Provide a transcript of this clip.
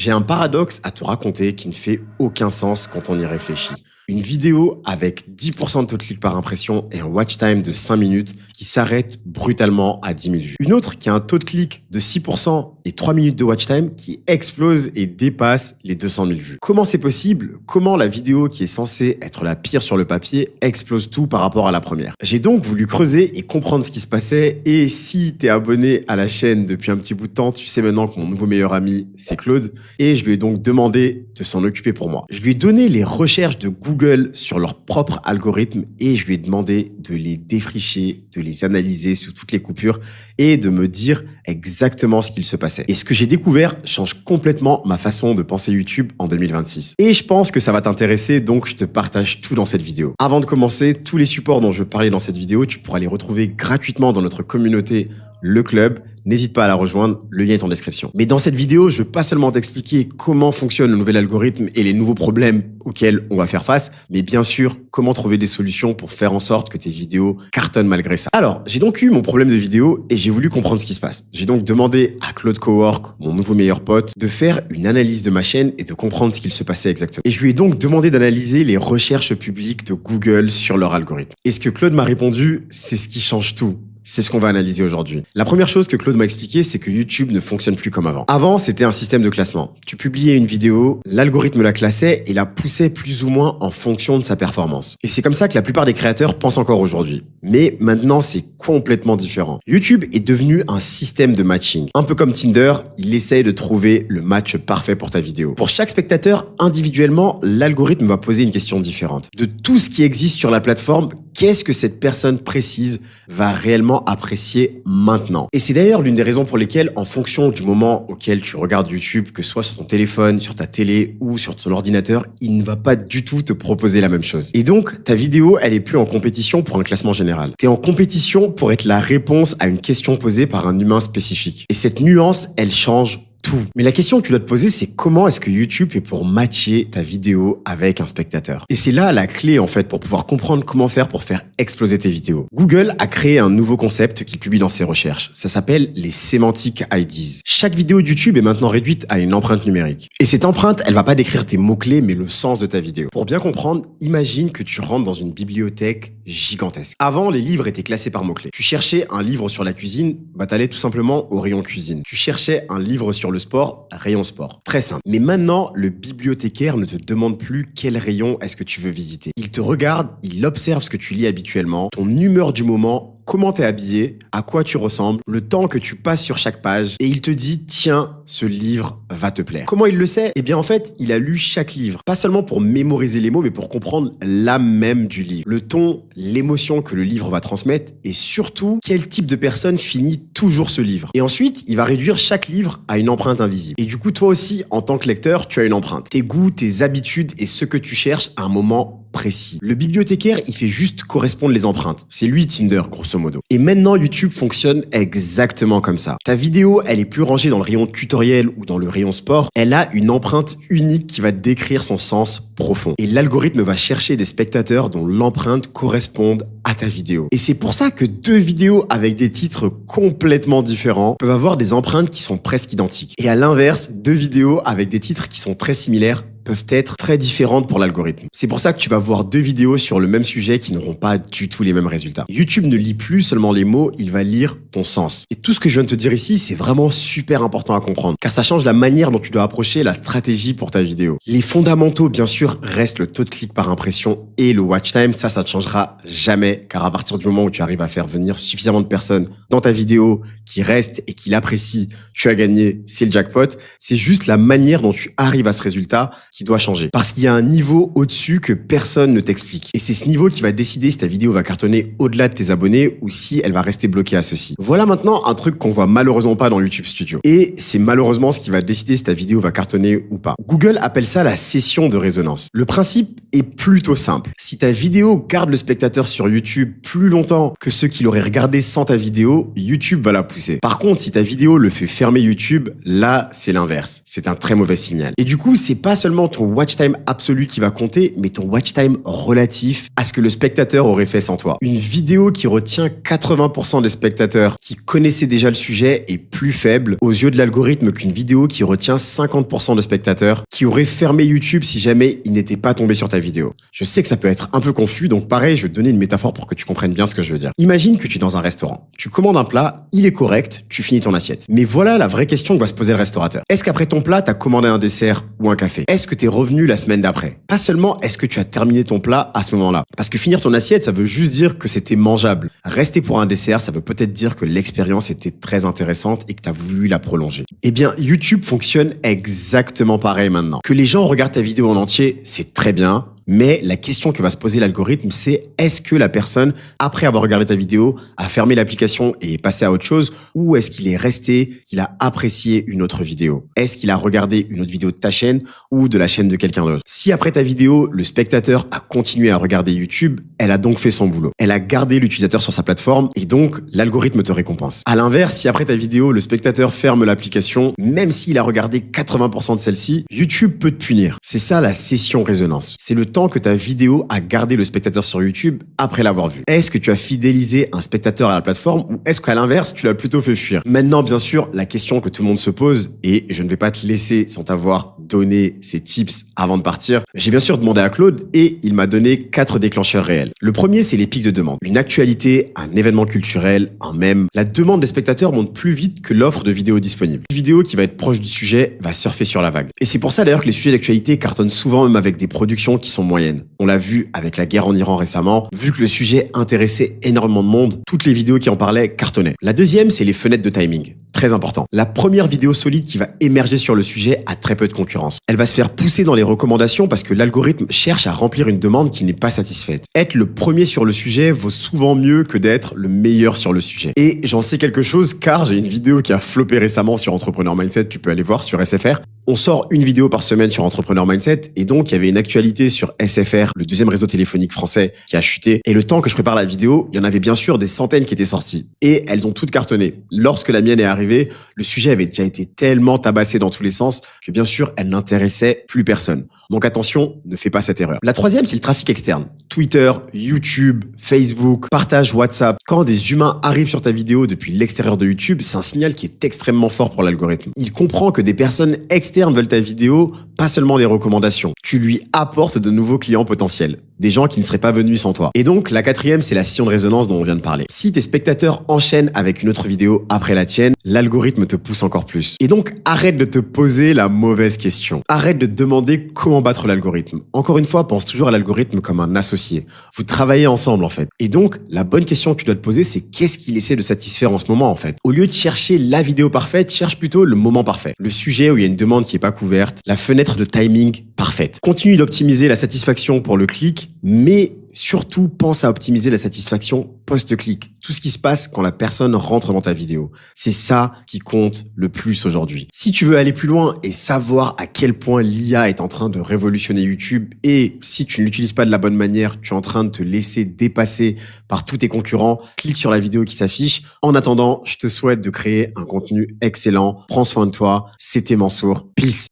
J'ai un paradoxe à te raconter qui ne fait aucun sens quand on y réfléchit. Une vidéo avec 10% de taux de clic par impression et un watch time de 5 minutes qui s'arrête brutalement à 10 000 vues. Une autre qui a un taux de clic de 6% et 3 minutes de watch time qui explose et dépasse les 200 000 vues. Comment c'est possible? Comment la vidéo qui est censée être la pire sur le papier explose tout par rapport à la première? J'ai donc voulu creuser et comprendre ce qui se passait, et si t'es abonné à la chaîne depuis un petit bout de temps, tu sais maintenant que mon nouveau meilleur ami, c'est Claude, et je lui ai donc demandé de s'en occuper pour moi. Je lui ai donné les recherches de Google sur leur propre algorithme et je lui ai demandé de les défricher, de les analyser sous toutes les coupures et de me dire exactement ce qu'il se passait. Et ce que j'ai découvert change complètement ma façon de penser YouTube en 2026. Et je pense que ça va t'intéresser, donc je te partage tout dans cette vidéo. Avant de commencer, tous les supports dont je veux parler dans cette vidéo, tu pourras les retrouver gratuitement dans notre communauté, le club. N'hésite pas à la rejoindre, le lien est en description. Mais dans cette vidéo, je veux pas seulement t'expliquer comment fonctionne le nouvel algorithme et les nouveaux problèmes auxquels on va faire face, mais bien sûr, comment trouver des solutions pour faire en sorte que tes vidéos cartonnent malgré ça. Alors, j'ai donc eu mon problème de vidéo et j'ai voulu comprendre ce qui se passe. J'ai donc demandé à Claude Cowork, mon nouveau meilleur pote, de faire une analyse de ma chaîne et de comprendre ce qu'il se passait exactement. Et je lui ai donc demandé d'analyser les recherches publiques de Google sur leur algorithme. Et ce que Claude m'a répondu, c'est ce qui change tout. C'est ce qu'on va analyser aujourd'hui. La première chose que Claude m'a expliqué, c'est que YouTube ne fonctionne plus comme avant. Avant, c'était un système de classement. Tu publiais une vidéo, l'algorithme la classait et la poussait plus ou moins en fonction de sa performance. Et c'est comme ça que la plupart des créateurs pensent encore aujourd'hui. Mais maintenant, c'est complètement différent. YouTube est devenu un système de matching. Un peu comme Tinder, il essaye de trouver le match parfait pour ta vidéo. Pour chaque spectateur, individuellement, l'algorithme va poser une question différente. De tout ce qui existe sur la plateforme, qu'est-ce que cette personne précise va réellement apprécier maintenant? Et c'est d'ailleurs l'une des raisons pour lesquelles, en fonction du moment auquel tu regardes YouTube, que ce soit sur ton téléphone, sur ta télé ou sur ton ordinateur, il ne va pas du tout te proposer la même chose. Et donc, ta vidéo, elle est plus en compétition pour un classement général. T'es en compétition pour être la réponse à une question posée par un humain spécifique. Et cette nuance, elle change tout. Mais la question que tu dois te poser, c'est comment est-ce que YouTube fait pour matcher ta vidéo avec un spectateur? Et c'est là la clé, en fait, pour pouvoir comprendre comment faire pour faire exploser tes vidéos. Google a créé un nouveau concept qu'il publie dans ses recherches. Ça s'appelle les Semantic IDs. Chaque vidéo de YouTube est maintenant réduite à une empreinte numérique. Et cette empreinte, elle va pas décrire tes mots-clés, mais le sens de ta vidéo. Pour bien comprendre, imagine que tu rentres dans une bibliothèque gigantesque. Avant, les livres étaient classés par mots-clés. Tu cherchais un livre sur la cuisine, bah t'allais tout simplement au rayon cuisine. Tu cherchais un livre sur le sport, rayon sport. Très simple. Mais maintenant, le bibliothécaire ne te demande plus quel rayon est-ce que tu veux visiter. Il te regarde, il observe ce que tu lis habituellement, ton humeur du moment, comment t'es habillé, à quoi tu ressembles, le temps que tu passes sur chaque page, et il te dit, tiens, ce livre va te plaire. Comment il le sait? Eh bien, en fait, il a lu chaque livre. Pas seulement pour mémoriser les mots, mais pour comprendre l'âme même du livre. Le ton, l'émotion que le livre va transmettre, et surtout, quel type de personne finit toujours ce livre. Et ensuite, il va réduire chaque livre à une empreinte invisible. Et du coup, toi aussi, en tant que lecteur, tu as une empreinte. Tes goûts, tes habitudes et ce que tu cherches à un moment précis. Le bibliothécaire, il fait juste correspondre les empreintes. C'est lui Tinder, grosso modo. Et maintenant, YouTube fonctionne exactement comme ça. Ta vidéo, elle est plus rangée dans le rayon tutoriel ou dans le rayon sport. Elle a une empreinte unique qui va décrire son sens profond. Et l'algorithme va chercher des spectateurs dont l'empreinte corresponde à ta vidéo. Et c'est pour ça que deux vidéos avec des titres complètement différents peuvent avoir des empreintes qui sont presque identiques. Et à l'inverse, deux vidéos avec des titres qui sont très similaires peuvent être très différentes pour l'algorithme. C'est pour ça que tu vas voir deux vidéos sur le même sujet qui n'auront pas du tout les mêmes résultats. YouTube ne lit plus seulement les mots, il va lire ton sens. Et tout ce que je viens de te dire ici, c'est vraiment super important à comprendre, car ça change la manière dont tu dois approcher la stratégie pour ta vidéo. Les fondamentaux, bien sûr, restent le taux de clic par impression et le watch time. Ça ne changera jamais, car à partir du moment où tu arrives à faire venir suffisamment de personnes dans ta vidéo qui restent et qui l'apprécient, tu as gagné, c'est le jackpot. C'est juste la manière dont tu arrives à ce résultat qui doit changer. Parce qu'il y a un niveau au-dessus que personne ne t'explique. Et c'est ce niveau qui va décider si ta vidéo va cartonner au-delà de tes abonnés ou si elle va rester bloquée à ceci. Voilà maintenant un truc qu'on voit malheureusement pas dans YouTube Studio. Et c'est malheureusement ce qui va décider si ta vidéo va cartonner ou pas. Google appelle ça la session de résonance. Le principe est plutôt simple. Si ta vidéo garde le spectateur sur YouTube plus longtemps que ceux qui l'auraient regardé sans ta vidéo, YouTube va la pousser. Par contre, si ta vidéo le fait fermer YouTube, là, c'est l'inverse. C'est un très mauvais signal. Et du coup, c'est pas seulement autant ton watch time absolu qui va compter, mais ton watch time relatif à ce que le spectateur aurait fait sans toi. Une vidéo qui retient 80% des spectateurs qui connaissaient déjà le sujet est plus faible aux yeux de l'algorithme qu'une vidéo qui retient 50% de spectateurs qui auraient fermé YouTube si jamais ils n'étaient pas tombés sur ta vidéo. Je sais que ça peut être un peu confus, donc pareil, je vais te donner une métaphore pour que tu comprennes bien ce que je veux dire. Imagine que tu es dans un restaurant. Tu commandes un plat, il est correct, tu finis ton assiette. Mais voilà la vraie question que va se poser le restaurateur. Est-ce qu'après ton plat, tu as commandé un dessert ou un café? Est-ce que tu es revenu la semaine d'après? Pas seulement est-ce que tu as terminé ton plat à ce moment-là. Parce que finir ton assiette, ça veut juste dire que c'était mangeable. Rester pour un dessert, ça veut peut-être dire que l'expérience était très intéressante et que tu as voulu la prolonger. Eh bien, YouTube fonctionne exactement pareil maintenant. Que les gens regardent ta vidéo en entier, c'est très bien. Mais la question que va se poser l'algorithme, c'est est-ce que la personne, après avoir regardé ta vidéo, a fermé l'application et est passé à autre chose, ou est-ce qu'il est resté, qu'il a apprécié une autre vidéo? Est-ce qu'il a regardé une autre vidéo de ta chaîne ou de la chaîne de quelqu'un d'autre? Si après ta vidéo, le spectateur a continué à regarder YouTube, elle a donc fait son boulot. Elle a gardé l'utilisateur sur sa plateforme et donc l'algorithme te récompense. À l'inverse, si après ta vidéo, le spectateur ferme l'application, même s'il a regardé 80% de celle-ci, YouTube peut te punir. C'est ça la session résonance. C'est le temps que ta vidéo a gardé le spectateur sur YouTube après l'avoir vu. Est-ce que tu as fidélisé un spectateur à la plateforme ou est-ce qu'à l'inverse, tu l'as plutôt fait fuir? Maintenant, bien sûr, la question que tout le monde se pose, et je ne vais pas te laisser sans t'avoir donné ces tips avant de partir, j'ai bien sûr demandé à Claude et il m'a donné 4 déclencheurs réels. Le premier, c'est les pics de demande. Une actualité, un événement culturel, un mème. La demande des spectateurs monte plus vite que l'offre de vidéos disponibles. Une vidéo qui va être proche du sujet va surfer sur la vague. Et c'est pour ça d'ailleurs que les sujets d'actualité cartonnent souvent même avec des productions qui sont moyenne. On l'a vu avec la guerre en Iran récemment, vu que le sujet intéressait énormément de monde, toutes les vidéos qui en parlaient cartonnaient. La deuxième, c'est les fenêtres de timing. Très important. La première vidéo solide qui va émerger sur le sujet a très peu de concurrence. Elle va se faire pousser dans les recommandations parce que l'algorithme cherche à remplir une demande qui n'est pas satisfaite. Être le premier sur le sujet vaut souvent mieux que d'être le meilleur sur le sujet. Et j'en sais quelque chose car j'ai une vidéo qui a floppé récemment sur Entrepreneur Mindset, tu peux aller voir sur SFR. On sort une vidéo par semaine sur Entrepreneur Mindset et donc il y avait une actualité sur SFR, le deuxième réseau téléphonique français qui a chuté. Et le temps que je prépare la vidéo, il y en avait bien sûr des centaines qui étaient sorties. Et elles ont toutes cartonné. Lorsque la mienne est arrivée, le sujet avait déjà été tellement tabassé dans tous les sens que bien sûr, elle n'intéressait plus personne. Donc attention, ne fais pas cette erreur. La troisième, c'est le trafic externe. Twitter, YouTube, Facebook, partage WhatsApp. Quand des humains arrivent sur ta vidéo depuis l'extérieur de YouTube, c'est un signal qui est extrêmement fort pour l'algorithme. Il comprend que des personnes externes veulent ta vidéo, pas seulement des recommandations. Tu lui apportes de nouveaux clients potentiels. Des gens qui ne seraient pas venus sans toi. Et donc, la quatrième, c'est la session de résonance dont on vient de parler. Si tes spectateurs enchaînent avec une autre vidéo après la tienne, l'algorithme te pousse encore plus. Et donc, arrête de te poser la mauvaise question. Arrête de te demander comment battre l'algorithme. Encore une fois, pense toujours à l'algorithme comme un associé. Vous travaillez ensemble, en fait. Et donc, la bonne question que tu dois te poser, c'est qu'est-ce qu'il essaie de satisfaire en ce moment, en fait. Au lieu de chercher la vidéo parfaite, cherche plutôt le moment parfait. Le sujet où il y a une demande qui est pas couverte, la fenêtre de timing parfaite. Continue d'optimiser la satisfaction pour le clic, mais surtout, pense à optimiser la satisfaction post-clic. Tout ce qui se passe quand la personne rentre dans ta vidéo. C'est ça qui compte le plus aujourd'hui. Si tu veux aller plus loin et savoir à quel point l'IA est en train de révolutionner YouTube et si tu ne l'utilises pas de la bonne manière, tu es en train de te laisser dépasser par tous tes concurrents, clique sur la vidéo qui s'affiche. En attendant, je te souhaite de créer un contenu excellent. Prends soin de toi. C'était Mansour. Peace.